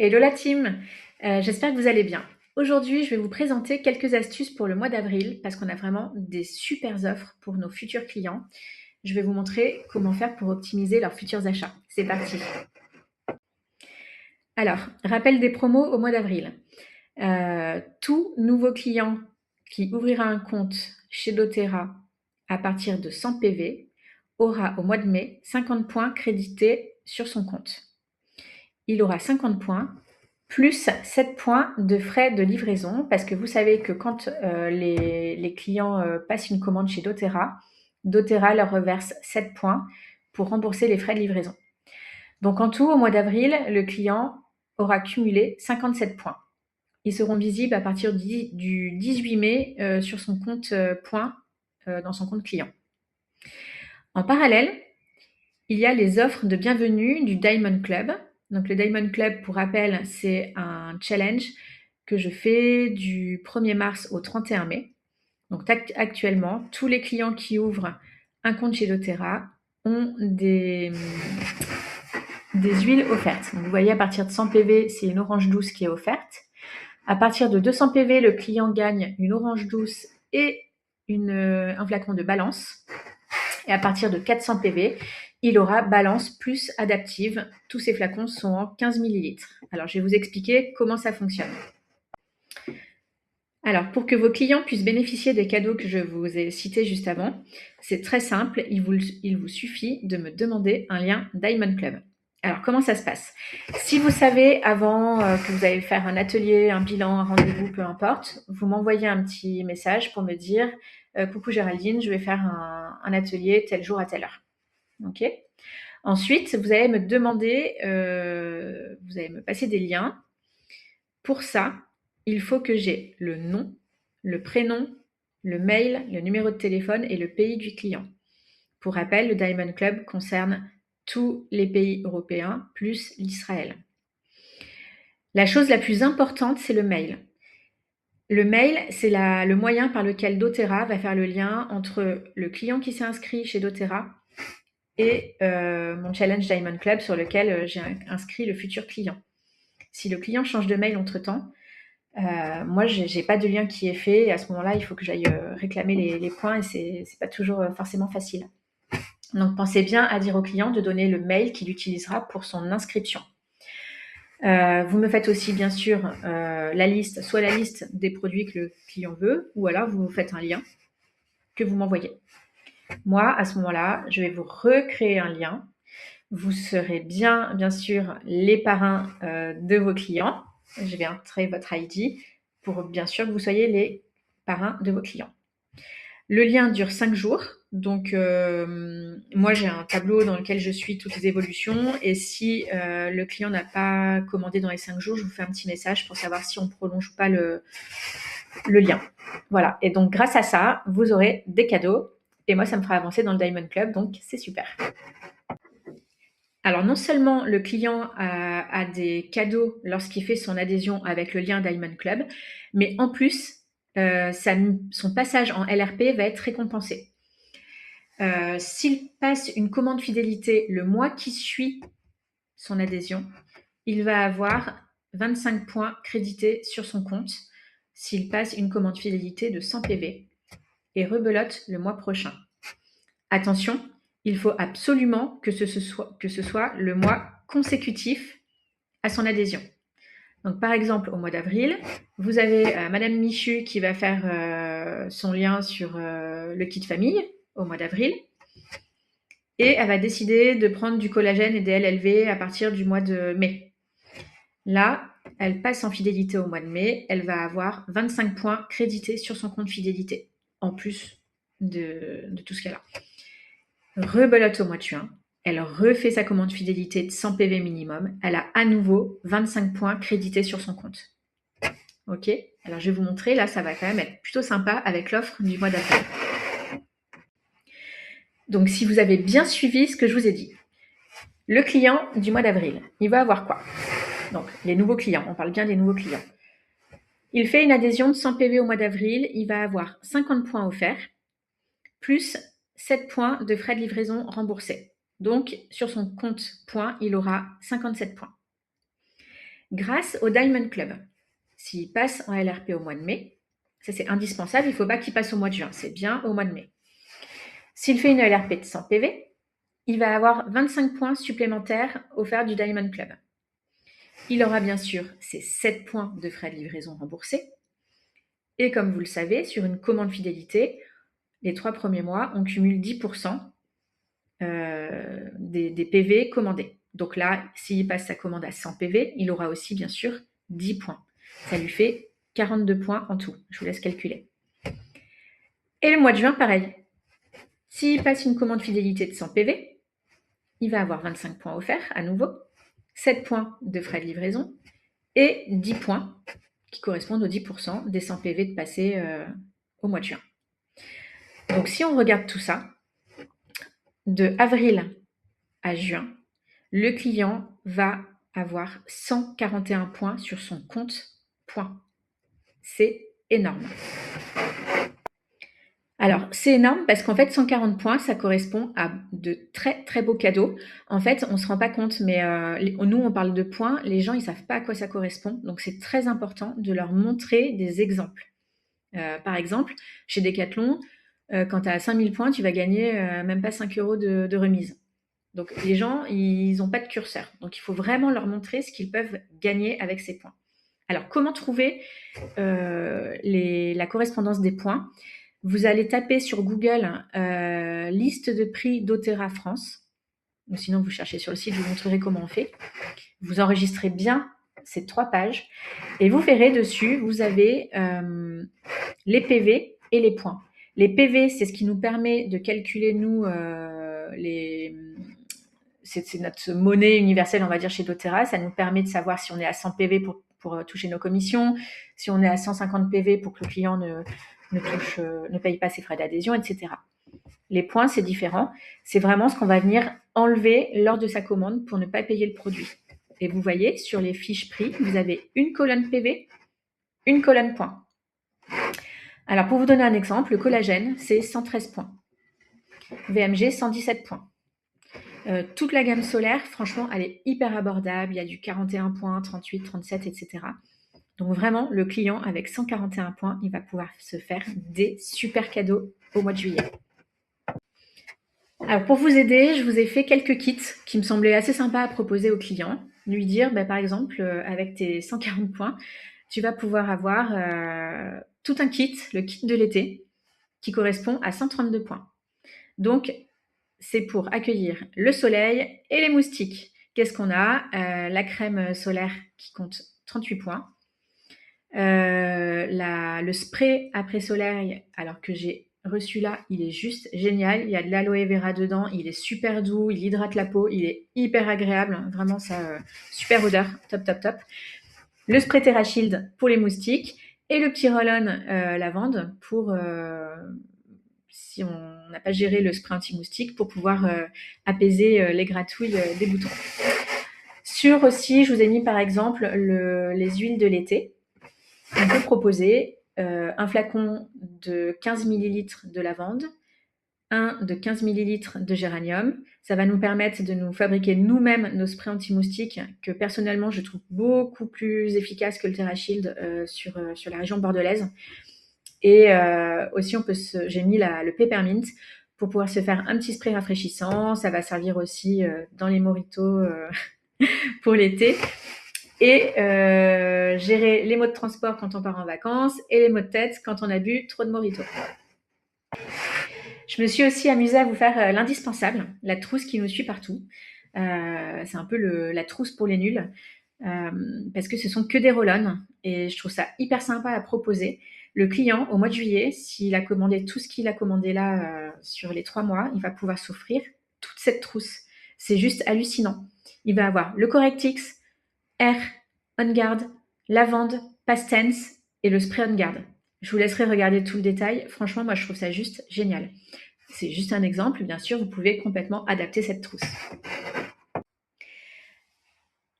Hello la team, j'espère que vous allez bien. Aujourd'hui, je vais vous présenter quelques astuces pour le mois d'avril parce qu'on a vraiment des super offres pour nos futurs clients. Je vais vous montrer comment faire pour optimiser leurs futurs achats. C'est parti. Alors, rappel des promos au mois d'avril. Tout nouveau client qui ouvrira un compte chez doTERRA à partir de 100 PV aura au mois de mai 50 points crédités sur son compte. Il aura 50 points plus 7 points de frais de livraison, parce que vous savez que quand les clients passent une commande chez doTERRA, doTERRA leur reverse 7 points pour rembourser les frais de livraison. Donc en tout, au mois d'avril, le client aura cumulé 57 points. Ils seront visibles à partir du 18 mai sur son compte points dans son compte client. En parallèle, il y a les offres de bienvenue du Diamond Club. Donc le Diamond Club, pour rappel, c'est un challenge que je fais du 1er mars au 31 mai. Donc actuellement, tous les clients qui ouvrent un compte chez doTERRA ont des huiles offertes. Donc vous voyez, à partir de 100 PV, c'est une orange douce qui est offerte. À partir de 200 PV, le client gagne une orange douce et un flacon de balance. Et à partir de 400 PV, il aura balance plus adaptive. Tous ces flacons sont en 15 ml. Alors, je vais vous expliquer comment ça fonctionne. Alors, pour que vos clients puissent bénéficier des cadeaux que je vous ai cités juste avant, c'est très simple. Il vous suffit de me demander un lien Diamond Club. Alors, comment ça se passe? Si vous savez avant que vous allez faire un atelier, un bilan, un rendez-vous, peu importe, vous m'envoyez un petit message pour me dire coucou Géraldine, je vais faire un atelier tel jour à telle heure. Ok. Ensuite, vous allez me demander, vous allez me passer des liens. Pour ça, il faut que j'ai le nom, le prénom, le mail, le numéro de téléphone et le pays du client. Pour rappel, le Diamond Club concerne tous les pays européens plus l'Israël. La chose la plus importante, c'est le mail. Le mail, c'est le moyen par lequel doTERRA va faire le lien entre le client qui s'est inscrit chez doTERRA et mon challenge Diamond Club sur lequel j'ai inscrit le futur client. Si le client change de mail entre-temps, moi, j'ai pas de lien qui est fait. Et à ce moment-là, il faut que j'aille réclamer les points et c'est pas toujours forcément facile. Donc, pensez bien à dire au client de donner le mail qu'il utilisera pour son inscription. Vous me faites aussi, bien sûr, la liste, soit la liste des produits que le client veut, ou alors vous faites un lien que vous m'envoyez. Moi, à ce moment-là, je vais vous recréer un lien. Vous serez bien sûr, les parrains de vos clients. Je vais entrer votre ID pour bien sûr que vous soyez les parrains de vos clients. Le lien dure 5 jours. Donc, moi, j'ai un tableau dans lequel je suis toutes les évolutions. Et si le client n'a pas commandé dans les 5 jours, je vous fais un petit message pour savoir si on prolonge ou pas le lien. Voilà. Et donc, grâce à ça, vous aurez des cadeaux. Et moi, ça me fera avancer dans le Diamond Club. Donc, c'est super. Alors, non seulement le client a des cadeaux lorsqu'il fait son adhésion avec le lien Diamond Club, mais en plus, son passage en LRP va être récompensé. S'il passe une commande fidélité le mois qui suit son adhésion, il va avoir 25 points crédités sur son compte s'il passe une commande fidélité de 100 PV et rebelote le mois prochain. Attention, il faut absolument que ce soit le mois consécutif à son adhésion. Donc, par exemple, au mois d'avril, vous avez Madame Michu qui va faire son lien sur le kit famille au mois d'avril. Et elle va décider de prendre du collagène et des LLV à partir du mois de mai. Là, elle passe en fidélité au mois de mai. Elle va avoir 25 points crédités sur son compte fidélité, en plus de tout ce qu'elle a. Rebelote au mois de juin. Elle refait sa commande fidélité de 100 PV minimum. Elle a à nouveau 25 points crédités sur son compte. Ok. Alors, je vais vous montrer. Là, ça va quand même être plutôt sympa avec l'offre du mois d'avril. Donc, si vous avez bien suivi ce que je vous ai dit, le client du mois d'avril, il va avoir quoi? Donc, les nouveaux clients, on parle bien des nouveaux clients. Il fait une adhésion de 100 PV au mois d'avril, il va avoir 50 points offerts, plus 7 points de frais de livraison remboursés. Donc, sur son compte points, il aura 57 points. grâce au Diamond Club. S'il passe en LRP au mois de mai, ça c'est indispensable, il ne faut pas qu'il passe au mois de juin, c'est bien au mois de mai. S'il fait une LRP de 100 PV, il va avoir 25 points supplémentaires offerts du Diamond Club. Il aura bien sûr ses 7 points de frais de livraison remboursés. Et comme vous le savez, sur une commande fidélité, les 3 premiers mois, on cumule 10% des PV commandés. Donc là, s'il passe sa commande à 100 PV, il aura aussi bien sûr 10 points. Ça lui fait 42 points en tout. Je vous laisse calculer. Et le mois de juin, pareil. S'il passe une commande fidélité de 100 PV, il va avoir 25 points offerts à nouveau, 7 points de frais de livraison et 10 points qui correspondent aux 10% des 100 PV de passé au mois de juin. Donc si on regarde tout ça, de avril à juin, le client va avoir 141 points sur son compte point. C'est énorme. Alors, c'est énorme parce qu'en fait, 140 points, ça correspond à de très, très beaux cadeaux. En fait, on ne se rend pas compte, mais nous, on parle de points. Les gens, ils ne savent pas à quoi ça correspond. Donc, c'est très important de leur montrer des exemples. Par exemple, chez Decathlon, quand tu as 5000 points, tu vas gagner même pas 5 euros de remise. Donc, les gens, ils n'ont pas de curseur. Donc, il faut vraiment leur montrer ce qu'ils peuvent gagner avec ces points. Alors, comment trouver la correspondance des points ? Vous allez taper sur Google liste de prix doTERRA France. Ou sinon, vous cherchez sur le site, je vous montrerai comment on fait. Vous enregistrez bien ces 3 pages et vous verrez dessus, vous avez les PV et les points. Les PV, c'est ce qui nous permet de calculer, nous, c'est notre monnaie universelle, on va dire, chez doTERRA. Ça nous permet de savoir si on est à 100 PV pour toucher nos commissions, si on est à 150 PV pour que le client ne paye pas ses frais d'adhésion, etc. Les points, c'est différent. C'est vraiment ce qu'on va venir enlever lors de sa commande pour ne pas payer le produit. Et vous voyez, sur les fiches prix, vous avez une colonne PV, une colonne points. Alors, pour vous donner un exemple, le collagène, c'est 113 points. VMG, 117 points. Toute la gamme solaire, franchement, elle est hyper abordable. Il y a du 41 points, 38, 37, etc. Donc vraiment, le client, avec 141 points, il va pouvoir se faire des super cadeaux au mois de juillet. Alors, pour vous aider, je vous ai fait quelques kits qui me semblaient assez sympas à proposer aux clients. Lui dire, par exemple, avec tes 140 points, tu vas pouvoir avoir tout un kit, le kit de l'été, qui correspond à 132 points. Donc, c'est pour accueillir le soleil et les moustiques. Qu'est-ce qu'on a ? La crème solaire qui compte 38 points. Le spray après soleil, alors que j'ai reçu là, il est juste génial. Il y a de l'aloe vera dedans, il est super doux, il hydrate la peau, il est hyper agréable. Vraiment, ça, super odeur, top, top, top. Le spray TerraShield pour les moustiques et le petit roll-on lavande pour si on n'a pas géré le spray anti-moustique pour pouvoir apaiser les gratouilles des boutons. Sur aussi, je vous ai mis par exemple les huiles de l'été. On peut proposer un flacon de 15 ml de lavande, un de 15 ml de géranium. Ça va nous permettre de nous fabriquer nous-mêmes nos sprays anti-moustiques que personnellement je trouve beaucoup plus efficaces que le TerraShield sur la région bordelaise. Et aussi, j'ai mis le peppermint pour pouvoir se faire un petit spray rafraîchissant. Ça va servir aussi dans les mojitos pour l'été. Et gérer les maux de transport quand on part en vacances et les maux de tête quand on a bu trop de mojitos. Je me suis aussi amusée à vous faire l'indispensable, la trousse qui nous suit partout. C'est un peu la trousse pour les nuls parce que ce sont que des roll-on et je trouve ça hyper sympa à proposer. Le client, au mois de juillet, s'il a commandé tout ce qu'il a commandé là sur les 3 mois, il va pouvoir s'offrir toute cette trousse. C'est juste hallucinant. Il va avoir le Correctix, Air, On Guard, Lavande, Past Tense et le spray On Guard. Je vous laisserai regarder tout le détail. Franchement, moi, je trouve ça juste génial. C'est juste un exemple. Bien sûr, vous pouvez complètement adapter cette trousse.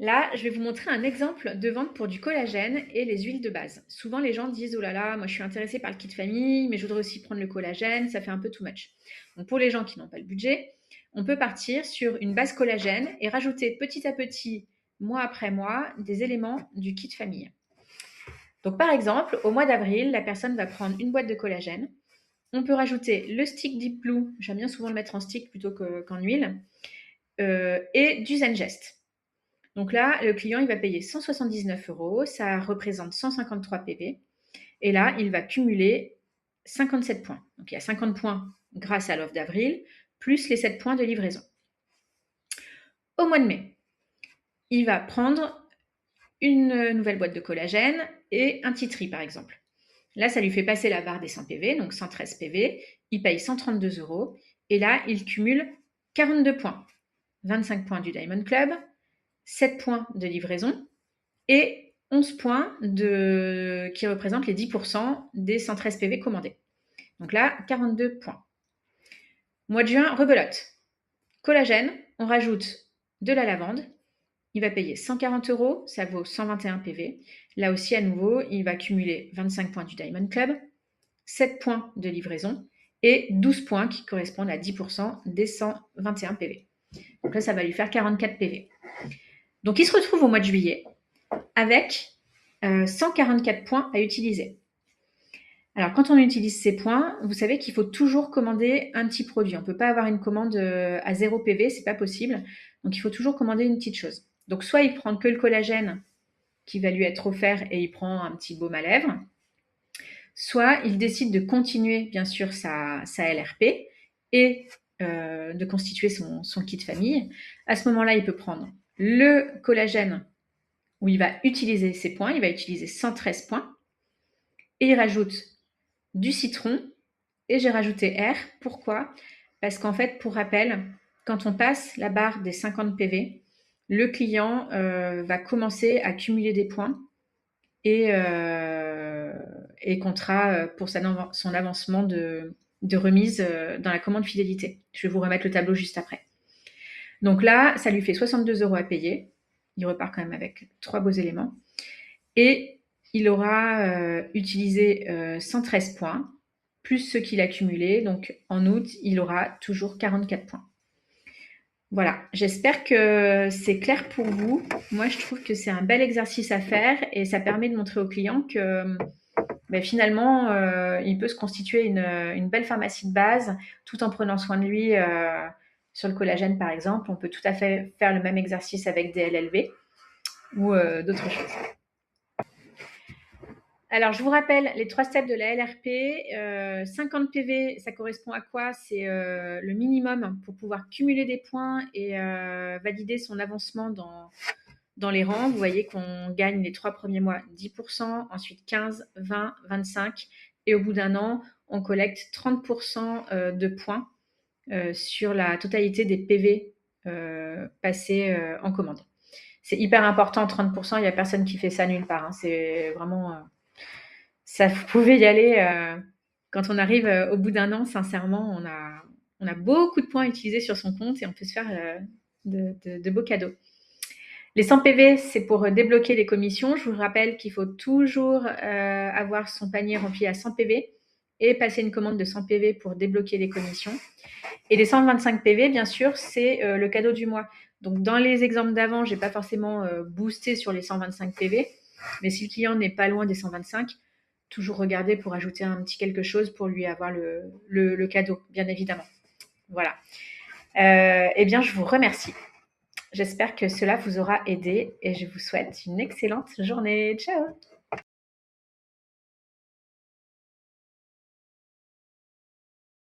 Là, je vais vous montrer un exemple de vente pour du collagène et les huiles de base. Souvent, les gens disent « Oh là là, moi je suis intéressée par le kit famille, mais je voudrais aussi prendre le collagène, ça fait un peu too much. » Donc pour les gens qui n'ont pas le budget, on peut partir sur une base collagène et rajouter petit à petit mois après mois, des éléments du kit famille. Donc par exemple, au mois d'avril, la personne va prendre une boîte de collagène. On peut rajouter le stick Deep Blue, j'aime bien souvent le mettre en stick plutôt qu'en huile, et du Zengest. Donc là, le client, il va payer 179 €, ça représente 153 PV. Et là, il va cumuler 57 points. Donc il y a 50 points grâce à l'offre d'avril, plus les 7 points de livraison. Au mois de mai, il va prendre une nouvelle boîte de collagène et un titri, par exemple. Là, ça lui fait passer la barre des 100 PV, donc 113 PV. Il paye 132 €. Et là, il cumule 42 points. 25 points du Diamond Club, 7 points de livraison et 11 points qui représentent les 10% des 113 PV commandés. Donc là, 42 points. Mois de juin, rebelote. Collagène, on rajoute de la lavande. Il va payer 140 €, ça vaut 121 PV. Là aussi, à nouveau, il va cumuler 25 points du Diamond Club, 7 points de livraison et 12 points qui correspondent à 10% des 121 PV. Donc là, ça va lui faire 44 PV. Donc, il se retrouve au mois de juillet avec 144 points à utiliser. Alors, quand on utilise ces points, vous savez qu'il faut toujours commander un petit produit. On ne peut pas avoir une commande à 0 PV, c'est pas possible. Donc, il faut toujours commander une petite chose. Donc, soit il prend que le collagène qui va lui être offert et il prend un petit baume à lèvres, soit il décide de continuer, bien sûr, sa LRP et de constituer son kit famille. À ce moment-là, il peut prendre le collagène où il va utiliser ses points, il va utiliser 113 points, et il rajoute du citron, et j'ai rajouté R. Pourquoi? Parce qu'en fait, pour rappel, quand on passe la barre des 50 PV, le client va commencer à cumuler des points et comptera pour son avancement de remise dans la commande fidélité. Je vais vous remettre le tableau juste après. Donc là, ça lui fait 62 € à payer. Il repart quand même avec 3 beaux éléments. Et il aura utilisé 113 points, plus ceux qu'il a cumulés. Donc en août, il aura toujours 44 points. Voilà, j'espère que c'est clair pour vous. Moi, je trouve que c'est un bel exercice à faire et ça permet de montrer au client que finalement, il peut se constituer une belle pharmacie de base tout en prenant soin de lui sur le collagène, par exemple. On peut tout à fait faire le même exercice avec des LLV ou d'autres choses. Alors, je vous rappelle les 3 steps de la LRP. 50 PV, ça correspond à quoi? C'est le minimum pour pouvoir cumuler des points et valider son avancement dans les rangs. Vous voyez qu'on gagne les 3 premiers mois 10%, ensuite 15, 20, 25 et au bout d'un an, on collecte 30% de points sur la totalité des PV passés en commande. C'est hyper important, 30%, il n'y a personne qui fait ça nulle part. Hein. C'est vraiment... ça, vous pouvez y aller quand on arrive au bout d'un an, sincèrement, on a beaucoup de points utilisés sur son compte et on peut se faire de beaux cadeaux. Les 100 PV, c'est pour débloquer les commissions. Je vous rappelle qu'il faut toujours avoir son panier rempli à 100 PV et passer une commande de 100 PV pour débloquer les commissions. Et les 125 PV, bien sûr, c'est le cadeau du mois. Donc, dans les exemples d'avant, je n'ai pas forcément boosté sur les 125 PV, mais si le client n'est pas loin des 125, toujours regarder pour ajouter un petit quelque chose pour lui avoir le cadeau, bien évidemment. Voilà. Eh bien, je vous remercie. J'espère que cela vous aura aidé et je vous souhaite une excellente journée. Ciao!